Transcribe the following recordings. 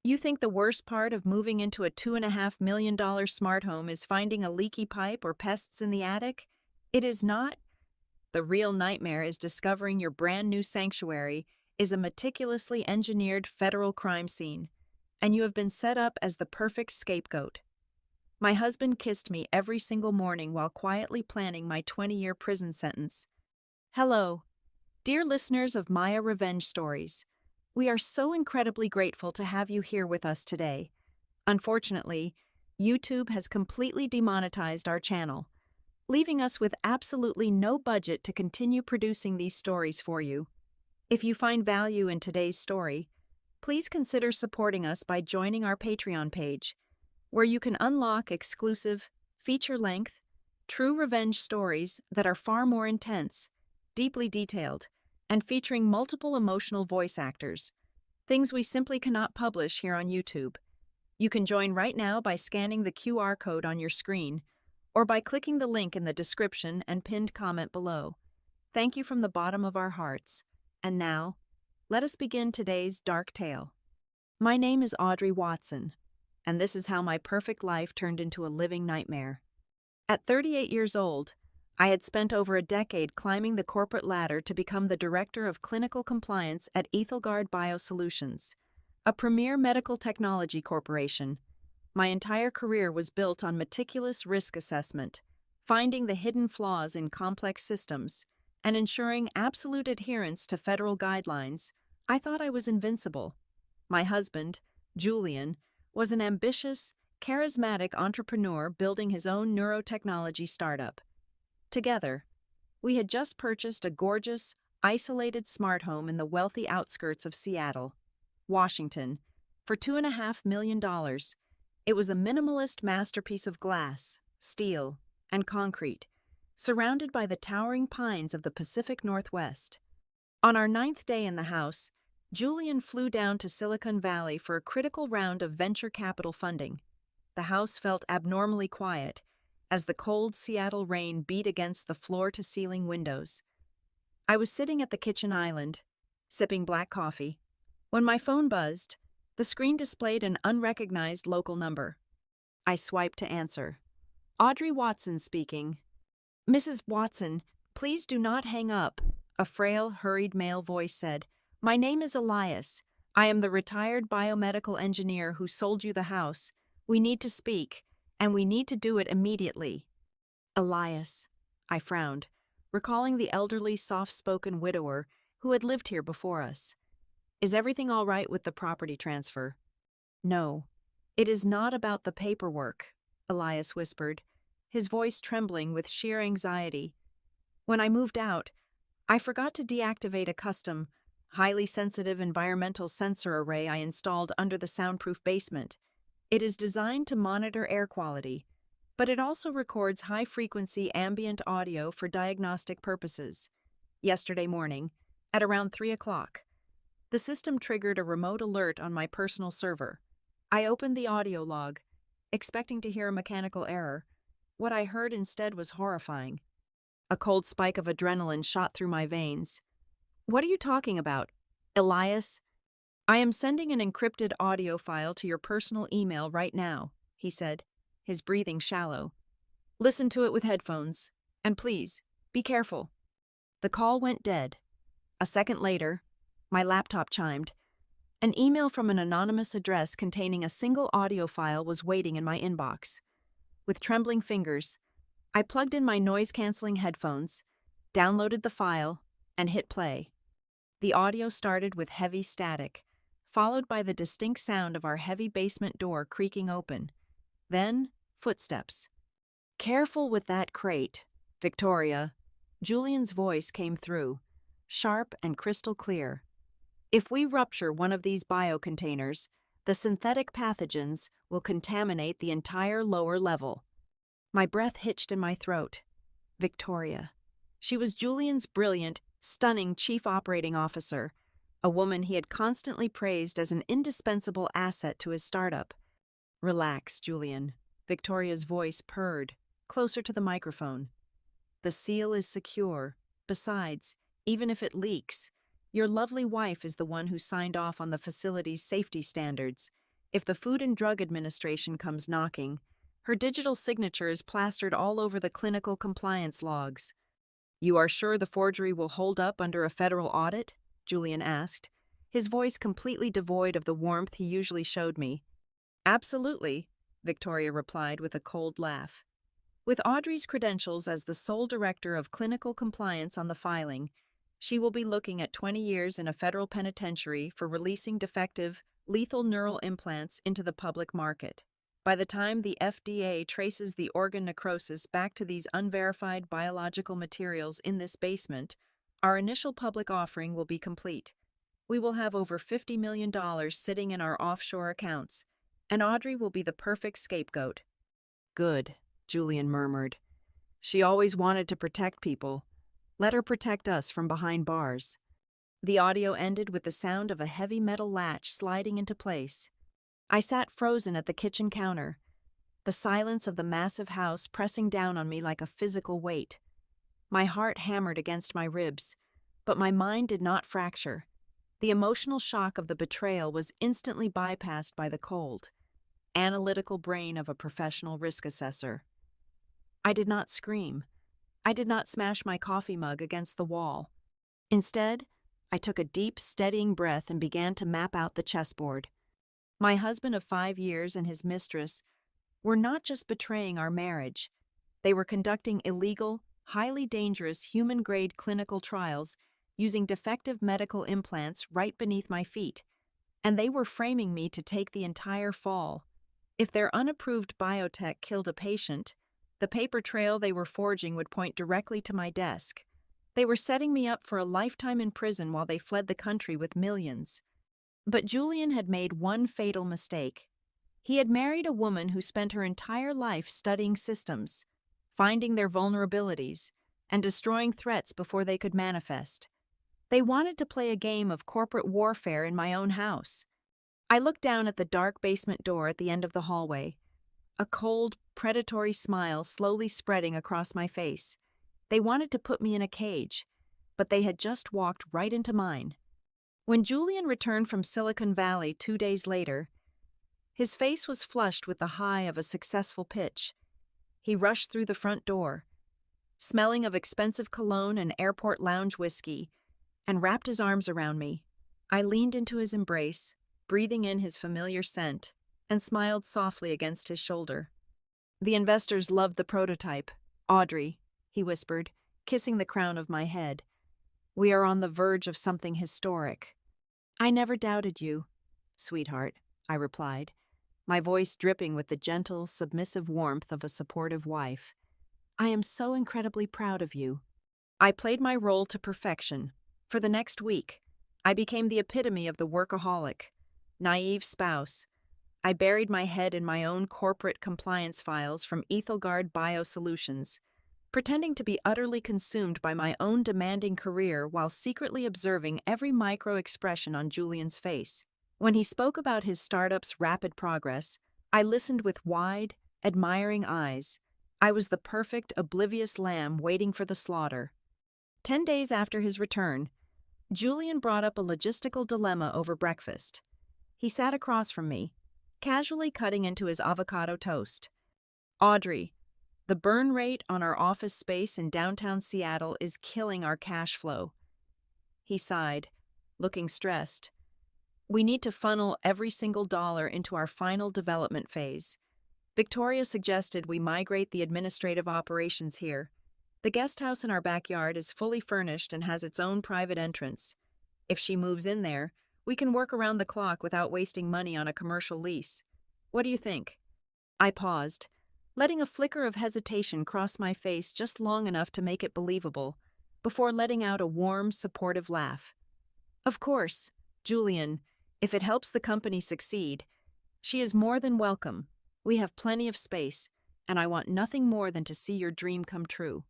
You think the worst part of moving into a $2.5 million smart home is finding a leaky pipe or pests in the attic? It is not. The real nightmare is discovering your brand new sanctuary is a meticulously engineered federal crime scene, and you have been set up as the perfect scapegoat. My husband kissed me every single morning while quietly planning my 20-year prison sentence. Hello, dear listeners of Maya Revenge Stories. We are so incredibly grateful to have you here with us today. Unfortunately, YouTube has completely demonetized our channel, leaving us with absolutely no budget to continue producing these stories for you. If you find value in today's story, please consider supporting us by joining our Patreon page, where you can unlock exclusive, feature-length, true revenge stories that are far more intense, deeply detailed, and featuring multiple emotional voice actors, things we simply cannot publish here on YouTube. You can join right now by scanning the QR code on your screen, or by clicking the link in the description and pinned comment below. Thank you from the bottom of our hearts. And now, let us begin today's dark tale. My name is Audrey Watson, and this is how my perfect life turned into a living nightmare. At 38 years old, I had spent over a decade climbing the corporate ladder to become the Director of Clinical Compliance at Ethelgard Biosolutions, a premier medical technology corporation. My entire career was built on meticulous risk assessment, finding the hidden flaws in complex systems, and ensuring absolute adherence to federal guidelines. I thought I was invincible. My husband, Julian, was an ambitious, charismatic entrepreneur building his own neurotechnology startup. Together, we had just purchased a gorgeous, isolated smart home in the wealthy outskirts of Seattle, Washington, for $2.5 million. It was a minimalist masterpiece of glass, steel, and concrete, surrounded by the towering pines of the Pacific Northwest. On our 9th day in the house, Julian flew down to Silicon Valley for a critical round of venture capital funding. The house felt abnormally quiet, as the cold Seattle rain beat against the floor-to-ceiling windows. I was sitting at the kitchen island, sipping black coffee, when my phone buzzed. The screen displayed an unrecognized local number. I swiped to answer. Audrey Watson speaking. Mrs. Watson, please do not hang up, a frail, hurried male voice said. My name is Elias. I am the retired biomedical engineer who sold you the house. We need to speak, and we need to do it immediately. Elias, I frowned, recalling the elderly, soft-spoken widower who had lived here before us. Is everything all right with the property transfer? No, it is not about the paperwork, Elias whispered, his voice trembling with sheer anxiety. When I moved out, I forgot to deactivate a custom, highly sensitive environmental sensor array I installed under the soundproof basement. It is designed to monitor air quality, but it also records high-frequency ambient audio for diagnostic purposes. Yesterday morning, at around 3 o'clock, the system triggered a remote alert on my personal server. I opened the audio log, expecting to hear a mechanical error. What I heard instead was horrifying. A cold spike of adrenaline shot through my veins. What are you talking about, Elias? I am sending an encrypted audio file to your personal email right now, he said, his breathing shallow. Listen to it with headphones, and please, be careful. The call went dead. A second later, my laptop chimed. An email from an anonymous address containing a single audio file was waiting in my inbox. With trembling fingers, I plugged in my noise-canceling headphones, downloaded the file, and hit play. The audio started with heavy static, followed by the distinct sound of our heavy basement door creaking open. Then, footsteps. Careful with that crate, Victoria. Julian's voice came through, sharp and crystal clear. If we rupture one of these biocontainers, the synthetic pathogens will contaminate the entire lower level. My breath hitched in my throat. Victoria. She was Julian's brilliant, stunning chief operating officer, a woman he had constantly praised as an indispensable asset to his startup. Relax, Julian. Victoria's voice purred, closer to the microphone. The seal is secure. Besides, even if it leaks, your lovely wife is the one who signed off on the facility's safety standards. If the Food and Drug Administration comes knocking, her digital signature is plastered all over the clinical compliance logs. "You are sure the forgery will hold up under a federal audit?" Julian asked, his voice completely devoid of the warmth he usually showed me. "Absolutely," Victoria replied with a cold laugh. With Audrey's credentials as the sole director of clinical compliance on the filing, she will be looking at 20 years in a federal penitentiary for releasing defective, lethal neural implants into the public market. By the time the FDA traces the organ necrosis back to these unverified biological materials in this basement, our initial public offering will be complete. We will have over $50 million sitting in our offshore accounts, and Audrey will be the perfect scapegoat. "Good," Julian murmured. "She always wanted to protect people. Let her protect us from behind bars." The audio ended with the sound of a heavy metal latch sliding into place. I sat frozen at the kitchen counter, the silence of the massive house pressing down on me like a physical weight. My heart hammered against my ribs, but my mind did not fracture. The emotional shock of the betrayal was instantly bypassed by the cold, analytical brain of a professional risk assessor. I did not scream. I did not smash my coffee mug against the wall. Instead, I took a deep, steadying breath and began to map out the chessboard. My husband of 5 years and his mistress were not just betraying our marriage. They were conducting illegal, highly dangerous human-grade clinical trials using defective medical implants right beneath my feet, and they were framing me to take the entire fall. If their unapproved biotech killed a patient, the paper trail they were forging would point directly to my desk. They were setting me up for a lifetime in prison while they fled the country with millions. But Julian had made one fatal mistake. He had married a woman who spent her entire life studying systems, finding their vulnerabilities, and destroying threats before they could manifest. They wanted to play a game of corporate warfare in my own house. I looked down at the dark basement door at the end of the hallway, a cold, predatory smile slowly spreading across my face. They wanted to put me in a cage, but they had just walked right into mine. When Julian returned from Silicon Valley 2 days later, his face was flushed with the high of a successful pitch. He rushed through the front door, smelling of expensive cologne and airport lounge whiskey, and wrapped his arms around me. I leaned into his embrace, breathing in his familiar scent, and smiled softly against his shoulder. "The investors loved the prototype, Audrey," he whispered, kissing the crown of my head. "We are on the verge of something historic." "I never doubted you, sweetheart," I replied, my voice dripping with the gentle, submissive warmth of a supportive wife. "I am so incredibly proud of you." I played my role to perfection. For the next week, I became the epitome of the workaholic, naive spouse. I buried my head in my own corporate compliance files from Ethelgard Biosolutions, pretending to be utterly consumed by my own demanding career while secretly observing every micro-expression on Julian's face. When he spoke about his startup's rapid progress, I listened with wide, admiring eyes. I was the perfect, oblivious lamb waiting for the slaughter. 10 days after his return, Julian brought up a logistical dilemma over breakfast. He sat across from me, casually cutting into his avocado toast. "Audrey, the burn rate on our office space in downtown Seattle is killing our cash flow." He sighed, looking stressed. "We need to funnel every single dollar into our final development phase. Victoria suggested we migrate the administrative operations here. The guest house in our backyard is fully furnished and has its own private entrance. If she moves in there, we can work around the clock without wasting money on a commercial lease. What do you think?" I paused, letting a flicker of hesitation cross my face just long enough to make it believable, before letting out a warm, supportive laugh. "Of course, Julian, if it helps the company succeed, she is more than welcome. We have plenty of space, and I want nothing more than to see your dream come true."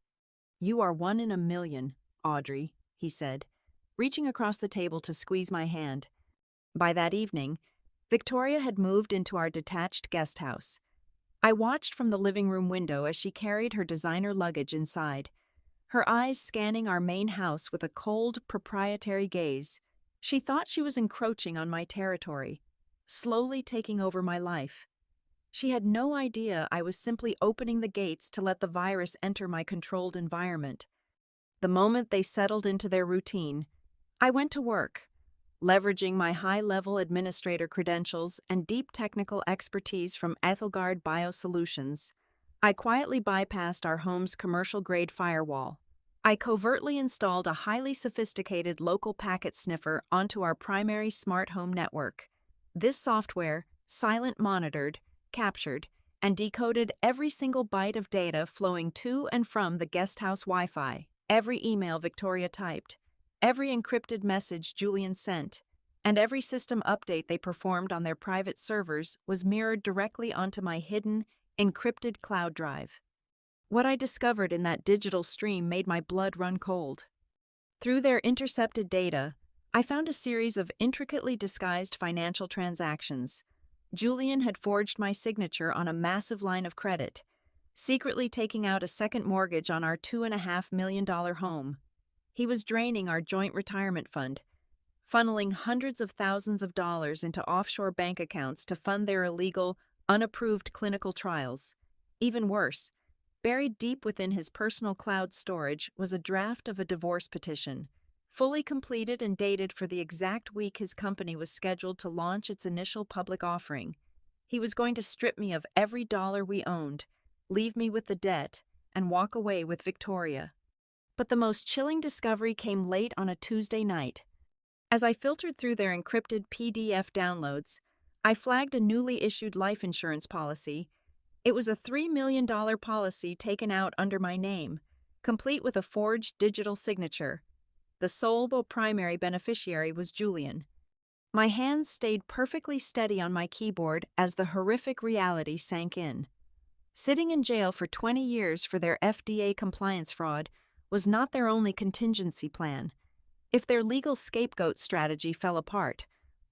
"You are 1 in a million, Audrey," he said, reaching across the table to squeeze my hand. By that evening, Victoria had moved into our detached guest house. I watched from the living room window as she carried her designer luggage inside, her eyes scanning our main house with a cold, proprietary gaze. She thought she was encroaching on my territory, slowly taking over my life. She had no idea I was simply opening the gates to let the virus enter my controlled environment. The moment they settled into their routine, I went to work, leveraging my high-level administrator credentials and deep technical expertise from Ethelgard Biosolutions. I quietly bypassed our home's commercial-grade firewall. I covertly installed a highly sophisticated local packet sniffer onto our primary smart home network. This software, silent monitored, captured, and decoded every single byte of data flowing to and from the guesthouse Wi-Fi, every email Victoria typed, every encrypted message Julian sent, and every system update they performed on their private servers was mirrored directly onto my hidden, encrypted cloud drive. What I discovered in that digital stream made my blood run cold. Through their intercepted data, I found a series of intricately disguised financial transactions. Julian had forged my signature on a massive line of credit, secretly taking out a second mortgage on our $2.5 million home. He was draining our joint retirement fund, funneling hundreds of thousands of dollars into offshore bank accounts to fund their illegal, unapproved clinical trials. Even worse, buried deep within his personal cloud storage was a draft of a divorce petition, fully completed and dated for the exact week his company was scheduled to launch its initial public offering. He was going to strip me of every dollar we owned, leave me with the debt, and walk away with Victoria. But the most chilling discovery came late on a Tuesday night. As I filtered through their encrypted PDF downloads, I flagged a newly issued life insurance policy. It was a $3 million policy taken out under my name, complete with a forged digital signature. The sole primary beneficiary was Julian. My hands stayed perfectly steady on my keyboard as the horrific reality sank in. Sitting in jail for 20 years for their FDA compliance fraud was not their only contingency plan. If their legal scapegoat strategy fell apart,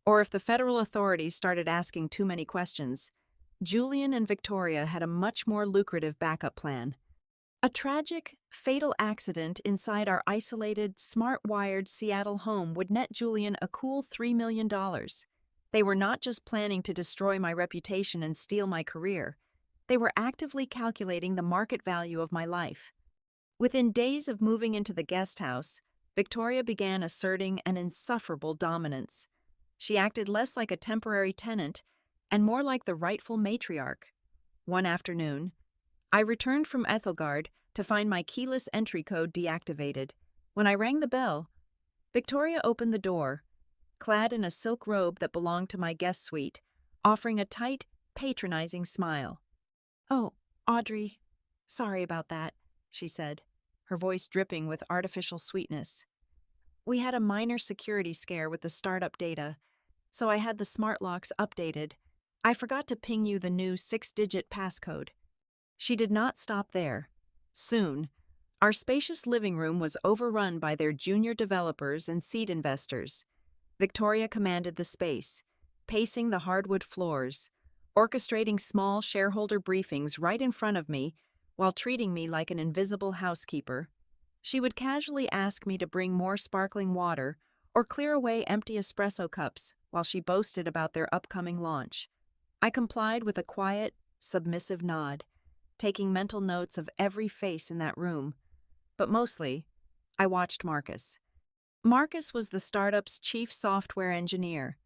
or if the federal authorities started asking too many questions, Julian and Victoria had a much more lucrative backup plan. A tragic, fatal accident inside our isolated, smart-wired Seattle home would net Julian a cool $3 million. They were not just planning to destroy my reputation and steal my career. They were actively calculating the market value of my life. Within days of moving into the guest house, Victoria began asserting an insufferable dominance. She acted less like a temporary tenant and more like the rightful matriarch. One afternoon, I returned from Ethelgard to find my keyless entry code deactivated. When I rang the bell, Victoria opened the door, clad in a silk robe that belonged to my guest suite, offering a tight, patronizing smile. "Oh, Audrey, sorry about that," she said, her voice dripping with artificial sweetness. "We had a minor security scare with the startup data, so I had the smart locks updated. I forgot to ping you the new 6-digit passcode." She did not stop there. Soon, our spacious living room was overrun by their junior developers and seed investors. Victoria commanded the space, pacing the hardwood floors, orchestrating small shareholder briefings right in front of me while treating me like an invisible housekeeper. She would casually ask me to bring more sparkling water or clear away empty espresso cups while she boasted about their upcoming launch. I complied with a quiet, submissive nod, taking mental notes of every face in that room. But mostly, I watched Marcus. Marcus was the startup's chief software engineer,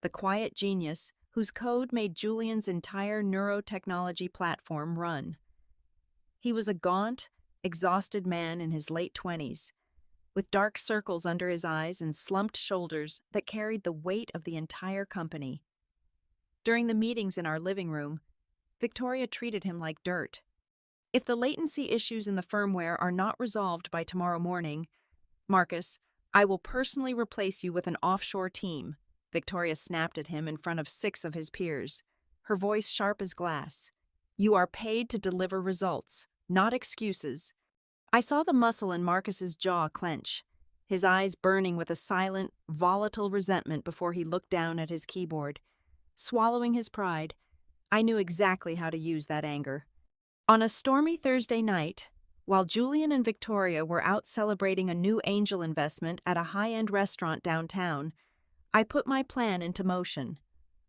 the quiet genius whose code made Julian's entire neurotechnology platform run. He was a gaunt, exhausted man in his late 20s, with dark circles under his eyes and slumped shoulders that carried the weight of the entire company. During the meetings in our living room, Victoria treated him like dirt. "If the latency issues in the firmware are not resolved by tomorrow morning, Marcus, I will personally replace you with an offshore team," Victoria snapped at him in front of 6 of his peers, her voice sharp as glass. "You are paid to deliver results, not excuses." I saw the muscle in Marcus's jaw clench, his eyes burning with a silent, volatile resentment before he looked down at his keyboard. Swallowing his pride, I knew exactly how to use that anger. On a stormy Thursday night, while Julian and Victoria were out celebrating a new angel investment at a high-end restaurant downtown, I put my plan into motion.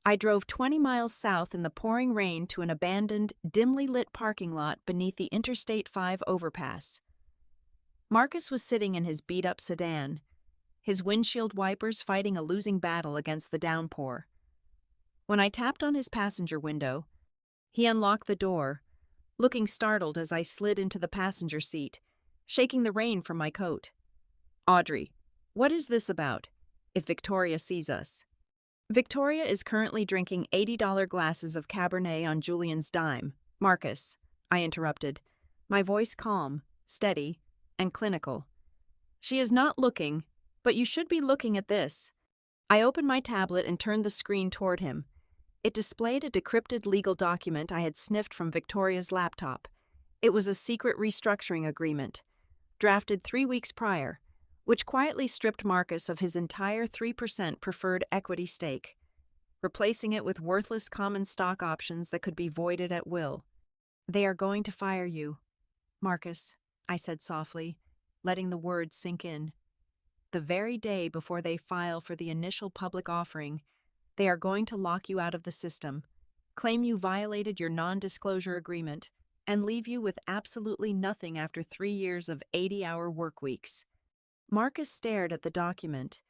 I drove 20 miles south in the pouring rain to an abandoned, dimly lit parking lot beneath the Interstate 5 overpass. Marcus was sitting in his beat-up sedan, his windshield wipers fighting a losing battle against the downpour. When I tapped on his passenger window, he unlocked the door, looking startled as I slid into the passenger seat, shaking the rain from my coat. "Audrey, what is this about? If Victoria sees us." "Victoria is currently drinking $80 glasses of Cabernet on Julian's dime, Marcus," I interrupted, my voice calm, steady, and clinical. "She is not looking, but you should be looking at this." I opened my tablet and turned the screen toward him. It displayed a decrypted legal document I had sniffed from Victoria's laptop. It was a secret restructuring agreement, drafted 3 weeks prior, which quietly stripped Marcus of his entire 3% preferred equity stake, replacing it with worthless common stock options that could be voided at will. "They are going to fire you, Marcus," I said softly, letting the words sink in. "The very day before they file for the initial public offering, they are going to lock you out of the system, claim you violated your non-disclosure agreement, and leave you with absolutely nothing after 3 years of 80-hour work weeks." Marcus stared at the document,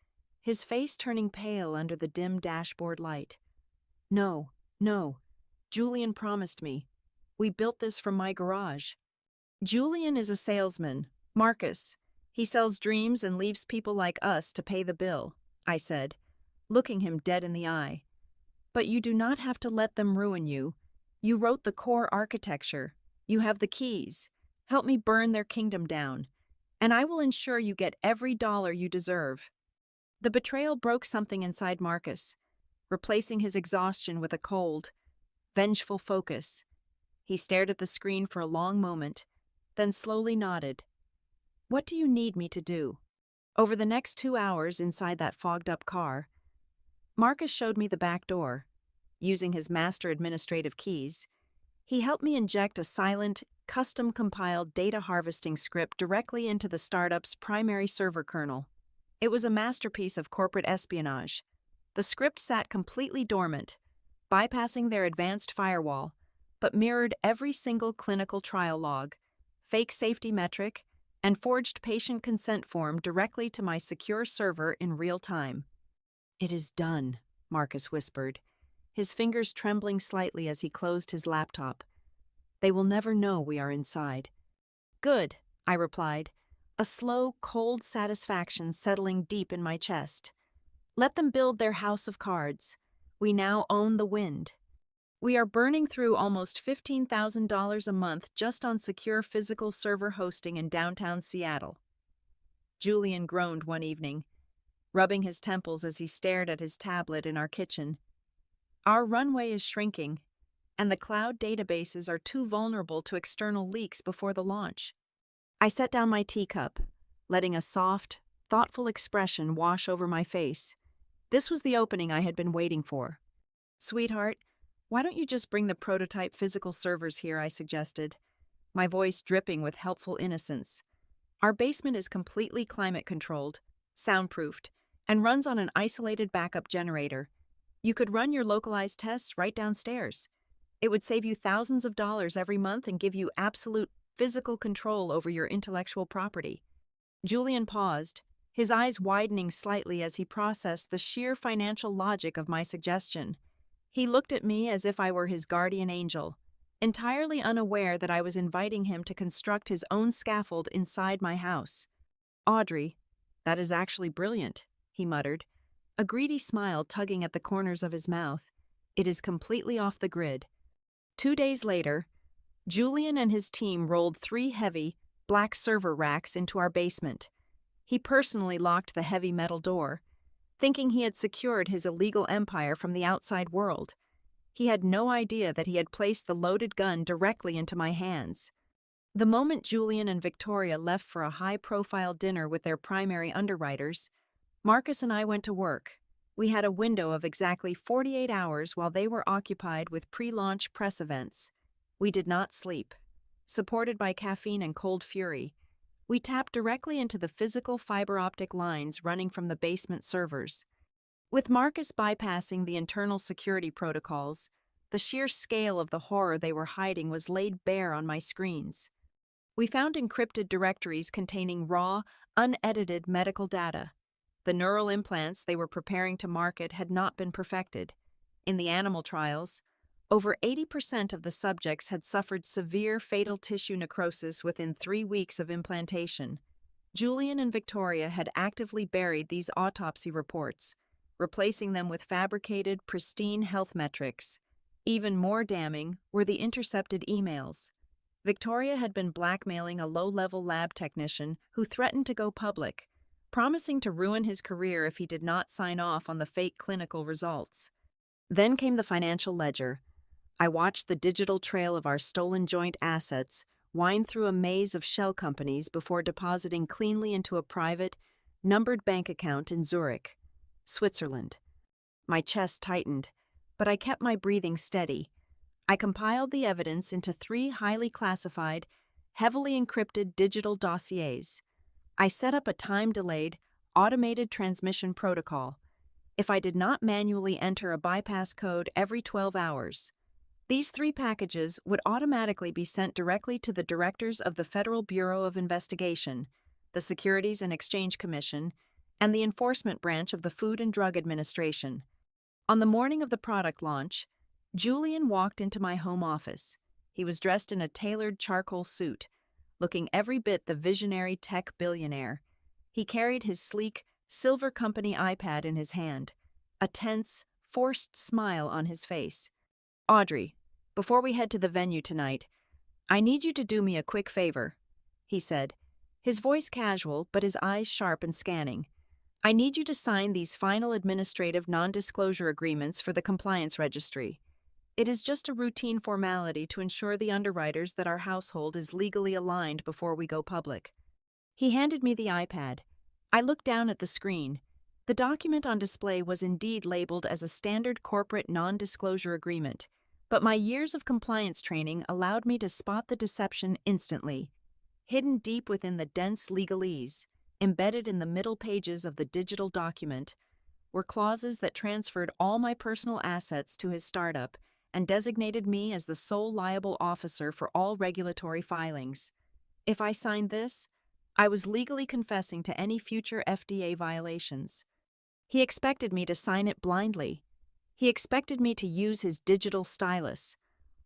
his face turning pale under the dim dashboard light. No, Julian promised me. We built this from my garage." "Julian is a salesman, Marcus. He sells dreams and leaves people like us to pay the bill," I said, looking him dead in the eye. "But you do not have to let them ruin you. You wrote the core architecture. You have the keys. Help me burn their kingdom down, and I will ensure you get every dollar you deserve." The betrayal broke something inside Marcus, replacing his exhaustion with a cold, vengeful focus. He stared at the screen for a long moment, then slowly nodded. "What do you need me to do?" Over the next 2 hours inside that fogged-up car, Marcus showed me the back door. Using his master administrative keys, he helped me inject a silent, custom-compiled data harvesting script directly into the startup's primary server kernel. It was a masterpiece of corporate espionage. The script sat completely dormant, bypassing their advanced firewall, but mirrored every single clinical trial log, fake safety metric, and forged patient consent form directly to my secure server in real time. "It is done," Marcus whispered, his fingers trembling slightly as he closed his laptop. "They will never know we are inside." "Good," I replied, a slow, cold satisfaction settling deep in my chest. "Let them build their house of cards. We now own the wind. We are burning through almost $15,000 a month just on secure physical server hosting in downtown Seattle." Julian groaned one evening, rubbing his temples as he stared at his tablet in our kitchen. "Our runway is shrinking, and the cloud databases are too vulnerable to external leaks before the launch." I set down my teacup, letting a soft, thoughtful expression wash over my face. This was the opening I had been waiting for. "Sweetheart, why don't you just bring the prototype physical servers here?" I suggested, my voice dripping with helpful innocence. "Our basement is completely climate-controlled, soundproofed, and runs on an isolated backup generator. You could run your localized tests right downstairs. It would save you thousands of dollars every month and give you absolute physical control over your intellectual property." Julian paused, his eyes widening slightly as he processed the sheer financial logic of my suggestion. He looked at me as if I were his guardian angel, entirely unaware that I was inviting him to construct his own scaffold inside my house. "Audrey, that is actually brilliant," he muttered, a greedy smile tugging at the corners of his mouth. "It is completely off the grid." 2 days later, Julian and his team rolled 3 heavy, black server racks into our basement. He personally locked the heavy metal door, thinking he had secured his illegal empire from the outside world. He had no idea that he had placed the loaded gun directly into my hands. The moment Julian and Victoria left for a high-profile dinner with their primary underwriters, Marcus and I went to work. We had a window of exactly 48 hours while they were occupied with pre-launch press events. We did not sleep. Supported by caffeine and cold fury, we tapped directly into the physical fiber optic lines running from the basement servers. With Marcus bypassing the internal security protocols, the sheer scale of the horror they were hiding was laid bare on my screens. We found encrypted directories containing raw, unedited medical data. The neural implants they were preparing to market had not been perfected. In the animal trials, over 80% of the subjects had suffered severe fatal tissue necrosis within 3 weeks of implantation. Julian and Victoria had actively buried these autopsy reports, replacing them with fabricated, pristine health metrics. Even more damning were the intercepted emails. Victoria had been blackmailing a low-level lab technician who threatened to go public, promising to ruin his career if he did not sign off on the fake clinical results. Then came the financial ledger. I watched the digital trail of our stolen joint assets wind through a maze of shell companies before depositing cleanly into a private, numbered bank account in Zurich, Switzerland. My chest tightened, but I kept my breathing steady. I compiled the evidence into 3 highly classified, heavily encrypted digital dossiers. I set up a time-delayed, automated transmission protocol. If I did not manually enter a bypass code every 12 hours, these 3 packages would automatically be sent directly to the directors of the Federal Bureau of Investigation, the Securities and Exchange Commission, and the Enforcement Branch of the Food and Drug Administration. On the morning of the product launch, Julian walked into my home office. He was dressed in a tailored charcoal suit, looking every bit the visionary tech billionaire. He carried his sleek, silver company iPad in his hand, a tense, forced smile on his face. "Audrey, before we head to the venue tonight, I need you to do me a quick favor," he said, his voice casual but his eyes sharp and scanning. "I need you to sign these final administrative non-disclosure agreements for the compliance registry. It is just a routine formality to ensure the underwriters that our household is legally aligned before we go public." He handed me the iPad. I looked down at the screen. The document on display was indeed labeled as a standard corporate non-disclosure agreement, but my years of compliance training allowed me to spot the deception instantly. Hidden deep within the dense legalese, embedded in the middle pages of the digital document, were clauses that transferred all my personal assets to his startup and designated me as the sole liable officer for all regulatory filings. If I signed this, I was legally confessing to any future FDA violations. He expected me to sign it blindly. He expected me to use his digital stylus.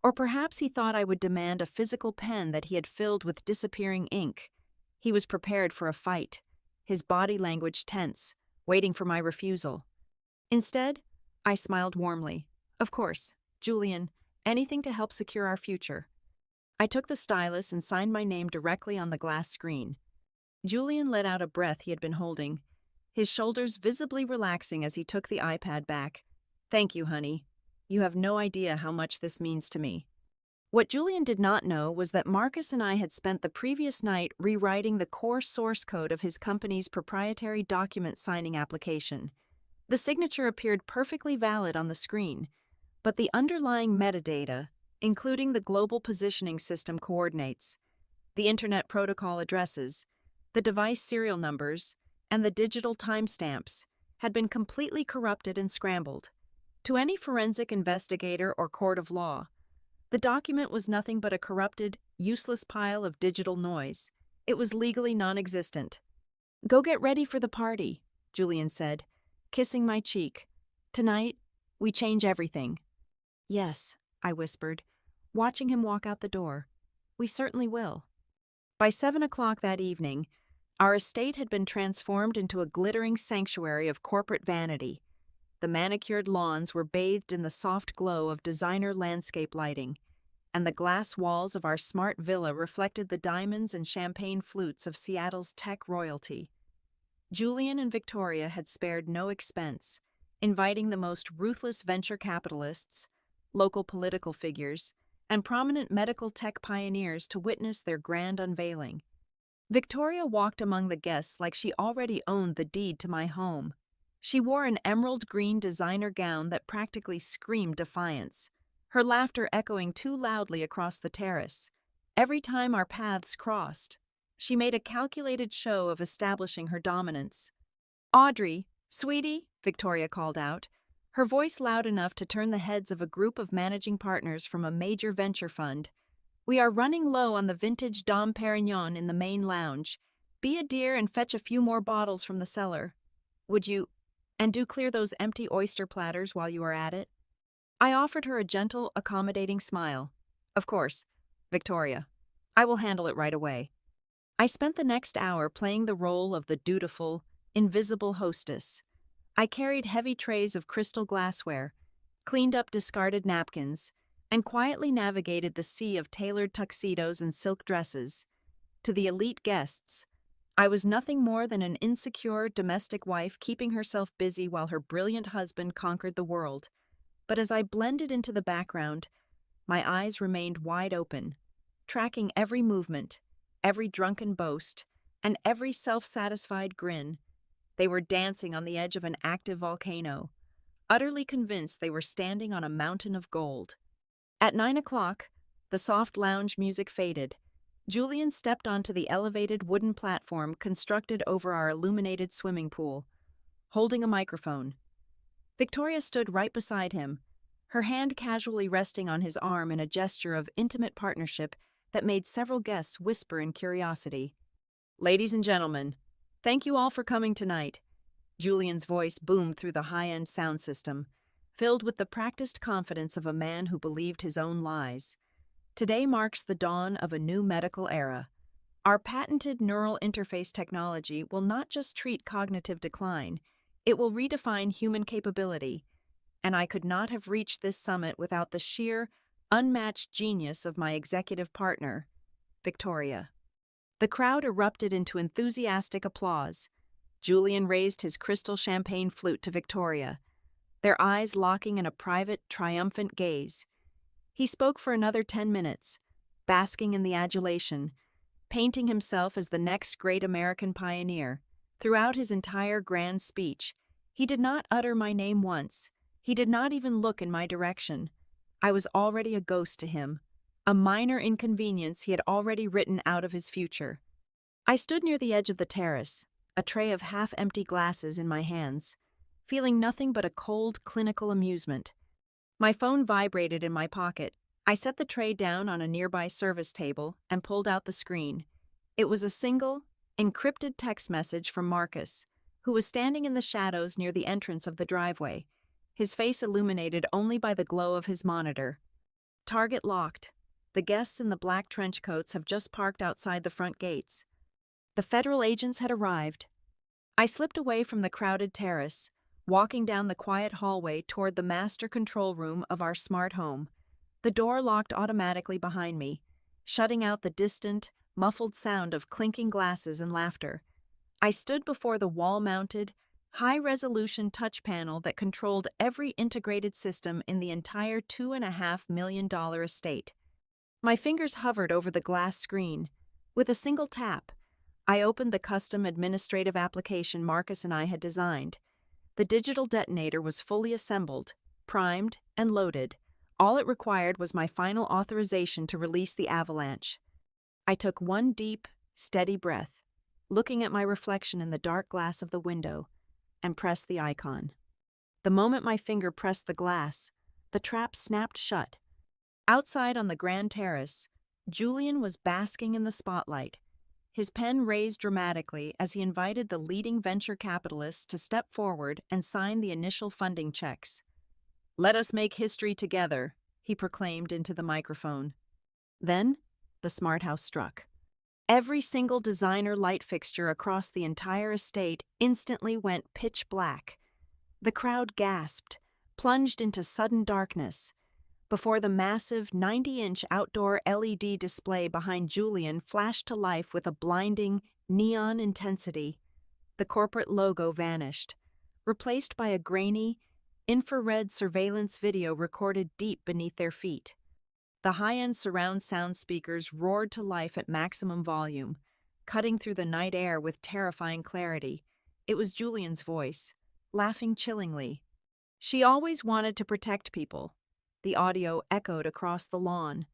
Or perhaps he thought I would demand a physical pen that he had filled with disappearing ink. He was prepared for a fight, his body language tense, waiting for my refusal. Instead, I smiled warmly. "Of course, Julian, anything to help secure our future." I took the stylus and signed my name directly on the glass screen. Julian let out a breath he had been holding, his shoulders visibly relaxing as he took the iPad back. "Thank you, honey. You have no idea how much this means to me." What Julian did not know was that Marcus and I had spent the previous night rewriting the core source code of his company's proprietary document signing application. The signature appeared perfectly valid on the screen, but the underlying metadata, including the global positioning system coordinates, the Internet Protocol addresses, the device serial numbers, and the digital timestamps, had been completely corrupted and scrambled. To any forensic investigator or court of law, the document was nothing but a corrupted, useless pile of digital noise. It was legally non-existent. "Go get ready for the party," Julian said, kissing my cheek. "Tonight, we change everything." "Yes," I whispered, watching him walk out the door. "We certainly will." By 7 o'clock that evening, our estate had been transformed into a glittering sanctuary of corporate vanity. The manicured lawns were bathed in the soft glow of designer landscape lighting, and the glass walls of our smart villa reflected the diamonds and champagne flutes of Seattle's tech royalty. Julian and Victoria had spared no expense, inviting the most ruthless venture capitalists, local political figures, and prominent medical tech pioneers to witness their grand unveiling. Victoria walked among the guests like she already owned the deed to my home. She wore an emerald green designer gown that practically screamed defiance, her laughter echoing too loudly across the terrace. Every time our paths crossed, she made a calculated show of establishing her dominance. "Audrey, Sweetie, Victoria called out, her voice loud enough to turn the heads of a group of managing partners from a major venture fund. We are running low on the vintage Dom Perignon in the main lounge. Be a dear and fetch a few more bottles from the cellar. Would you? And do clear those empty oyster platters while you are at it. I offered her a gentle, accommodating smile. Of course, Victoria. I will handle it right away. I spent the next hour playing the role of the dutiful, invisible hostess. I carried heavy trays of crystal glassware, cleaned up discarded napkins, and quietly navigated the sea of tailored tuxedos and silk dresses. To the elite guests, I was nothing more than an insecure domestic wife keeping herself busy while her brilliant husband conquered the world. But as I blended into the background, my eyes remained wide open, tracking every movement, every drunken boast, and every self-satisfied grin. They were dancing on the edge of an active volcano, utterly convinced they were standing on a mountain of gold. At 9 o'clock, the soft lounge music faded. Julian stepped onto the elevated wooden platform constructed over our illuminated swimming pool, holding a microphone. Victoria stood right beside him, her hand casually resting on his arm in a gesture of intimate partnership that made several guests whisper in curiosity. Ladies and gentlemen, thank you all for coming tonight. Julian's voice boomed through the high-end sound system, filled with the practiced confidence of a man who believed his own lies. Today marks the dawn of a new medical era. Our patented neural interface technology will not just treat cognitive decline, it will redefine human capability. And I could not have reached this summit without the sheer, unmatched genius of my executive partner, Victoria. The crowd erupted into enthusiastic applause. Julian raised his crystal champagne flute to Victoria, their eyes locking in a private, triumphant gaze. He spoke for another 10 minutes, basking in the adulation, painting himself as the next great American pioneer. Throughout his entire grand speech, he did not utter my name once. He did not even look in my direction. I was already a ghost to him, a minor inconvenience he had already written out of his future. I stood near the edge of the terrace, a tray of half-empty glasses in my hands, feeling nothing but a cold, clinical amusement. My phone vibrated in my pocket. I set the tray down on a nearby service table and pulled out the screen. It was a single, encrypted text message from Marcus, who was standing in the shadows near the entrance of the driveway, his face illuminated only by the glow of his monitor. Target locked. The guests in the black trench coats have just parked outside the front gates. The federal agents had arrived. I slipped away from the crowded terrace, walking down the quiet hallway toward the master control room of our smart home. The door locked automatically behind me, shutting out the distant, muffled sound of clinking glasses and laughter. I stood before the wall-mounted, high-resolution touch panel that controlled every integrated system in the entire $2.5 million estate. My fingers hovered over the glass screen. With a single tap, I opened the custom administrative application Marcus and I had designed. The digital detonator was fully assembled, primed, and loaded. All it required was my final authorization to release the avalanche. I took one deep, steady breath, looking at my reflection in the dark glass of the window, and pressed the icon. The moment my finger pressed the glass, the trap snapped shut. Outside on the grand terrace, Julian was basking in the spotlight, his pen raised dramatically as he invited the leading venture capitalists to step forward and sign the initial funding checks. "Let us make history together," he proclaimed into the microphone. Then, the smart house struck. Every single designer light fixture across the entire estate instantly went pitch black. The crowd gasped, plunged into sudden darkness, before the massive 90-inch outdoor LED display behind Julian flashed to life with a blinding, neon intensity. The corporate logo vanished, replaced by a grainy, infrared surveillance video recorded deep beneath their feet. The high-end surround sound speakers roared to life at maximum volume, cutting through the night air with terrifying clarity. It was Julian's voice, laughing chillingly. "She always wanted to protect people." The audio echoed across the lawn.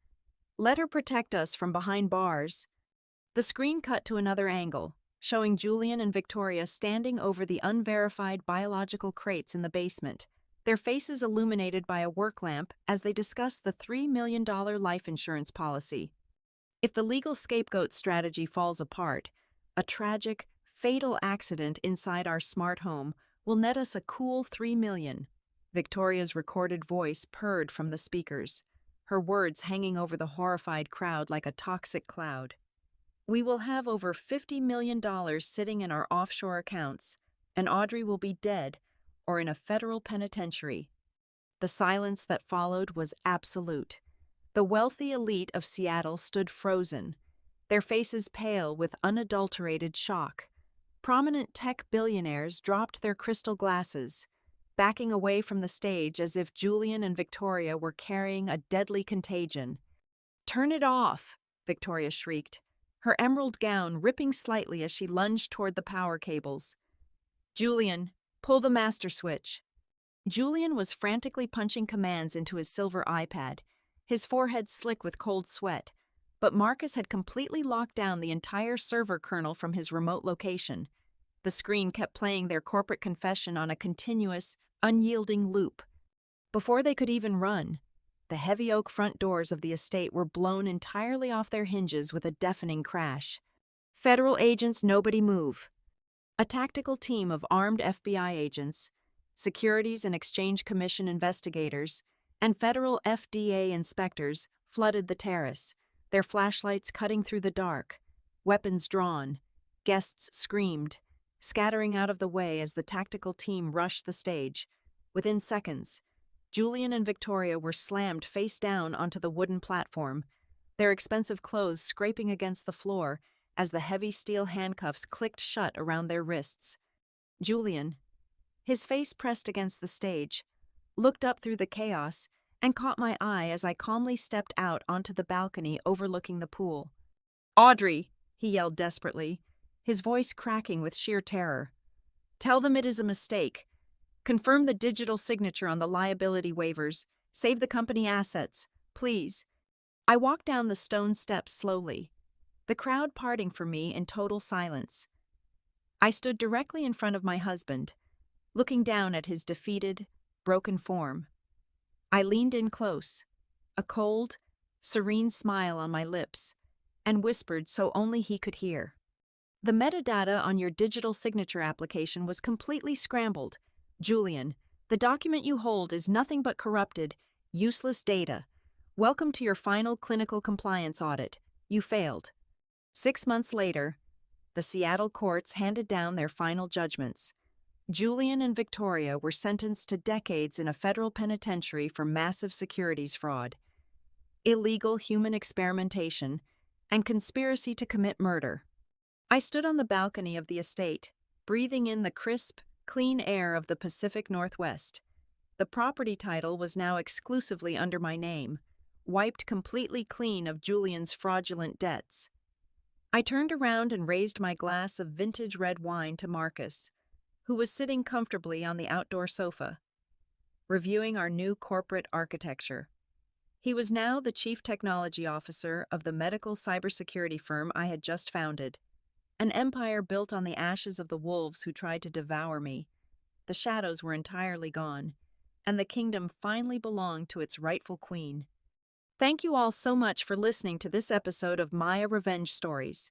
"Let her protect us from behind bars." The screen cut to another angle, showing Julian and Victoria standing over the unverified biological crates in the basement, their faces illuminated by a work lamp as they discuss the $3 million life insurance policy. If the legal scapegoat strategy falls apart, a tragic, fatal accident inside our smart home will net us a cool $3 million. Victoria's recorded voice purred from the speakers, her words hanging over the horrified crowd like a toxic cloud. We will have over $50 million sitting in our offshore accounts, and Audrey will be dead or in a federal penitentiary. The silence that followed was absolute. The wealthy elite of Seattle stood frozen, their faces pale with unadulterated shock. Prominent tech billionaires dropped their crystal glasses, backing away from the stage as if Julian and Victoria were carrying a deadly contagion. "Turn it off!" Victoria shrieked, her emerald gown ripping slightly as she lunged toward the power cables. "Julian, pull the master switch." Julian was frantically punching commands into his silver iPad, his forehead slick with cold sweat, but Marcus had completely locked down the entire server kernel from his remote location. The screen kept playing their corporate confession on a continuous, unyielding loop. Before they could even run, the heavy oak front doors of the estate were blown entirely off their hinges with a deafening crash. "Federal agents, nobody move." A tactical team of armed FBI agents, Securities and Exchange Commission investigators, and federal FDA inspectors flooded the terrace, their flashlights cutting through the dark, weapons drawn. Guests screamed, scattering out of the way as the tactical team rushed the stage. Within seconds, Julian and Victoria were slammed face down onto the wooden platform, their expensive clothes scraping against the floor as the heavy steel handcuffs clicked shut around their wrists. Julian, his face pressed against the stage, looked up through the chaos and caught my eye as I calmly stepped out onto the balcony overlooking the pool. "Audrey," he yelled desperately, his voice cracking with sheer terror. "Tell them it is a mistake. Confirm the digital signature on the liability waivers. Save the company assets, please." I walked down the stone steps slowly, the crowd parting for me in total silence. I stood directly in front of my husband, looking down at his defeated, broken form. I leaned in close, a cold, serene smile on my lips, and whispered so only he could hear. "The metadata on your digital signature application was completely scrambled. Julian, the document you hold is nothing but corrupted, useless data. Welcome to your final clinical compliance audit. You failed." 6 months later, the Seattle courts handed down their final judgments. Julian and Victoria were sentenced to decades in a federal penitentiary for massive securities fraud, illegal human experimentation, and conspiracy to commit murder. I stood on the balcony of the estate, breathing in the crisp, clean air of the Pacific Northwest. The property title was now exclusively under my name, wiped completely clean of Julian's fraudulent debts. I turned around and raised my glass of vintage red wine to Marcus, who was sitting comfortably on the outdoor sofa, reviewing our new corporate architecture. He was now the chief technology officer of the medical cybersecurity firm I had just founded, an empire built on the ashes of the wolves who tried to devour me. The shadows were entirely gone, and the kingdom finally belonged to its rightful queen. Thank you all so much for listening to this episode of Maya Revenge Stories.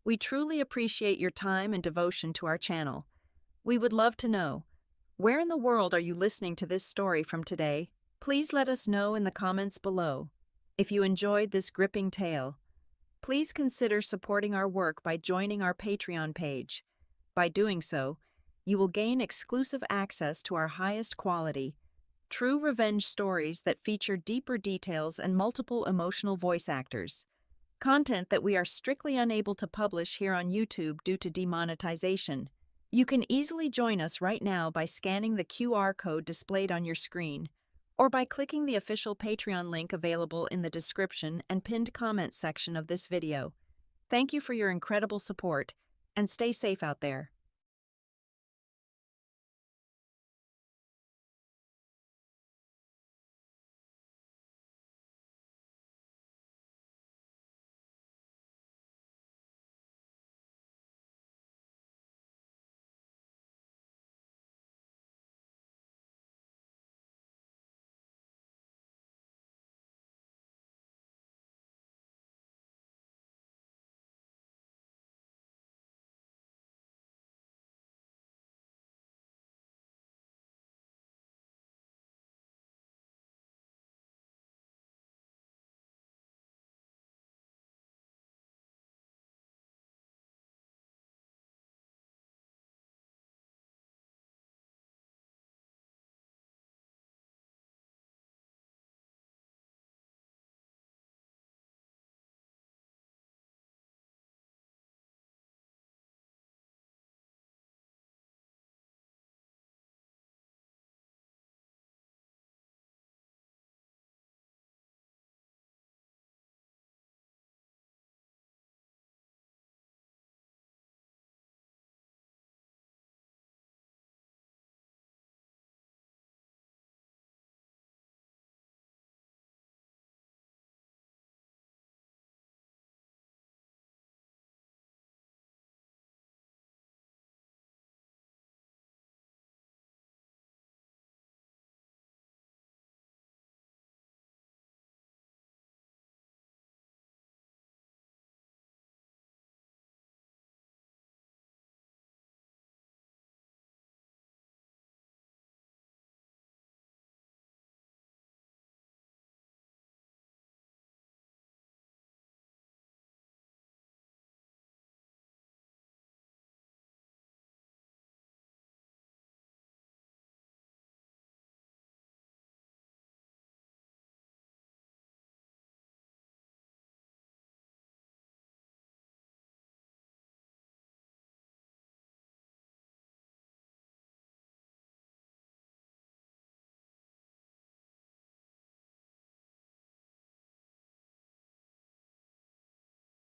We truly appreciate your time and devotion to our channel. We would love to know, where in the world are you listening to this story from today? Please let us know in the comments below. If you enjoyed this gripping tale, please consider supporting our work by joining our Patreon page. By doing so, you will gain exclusive access to our highest quality, true revenge stories that feature deeper details and multiple emotional voice actors. Content that we are strictly unable to publish here on YouTube due to demonetization. You can easily join us right now by scanning the QR code displayed on your screen, or by clicking the official Patreon link available in the description and pinned comment section of this video. Thank you for your incredible support, and stay safe out there.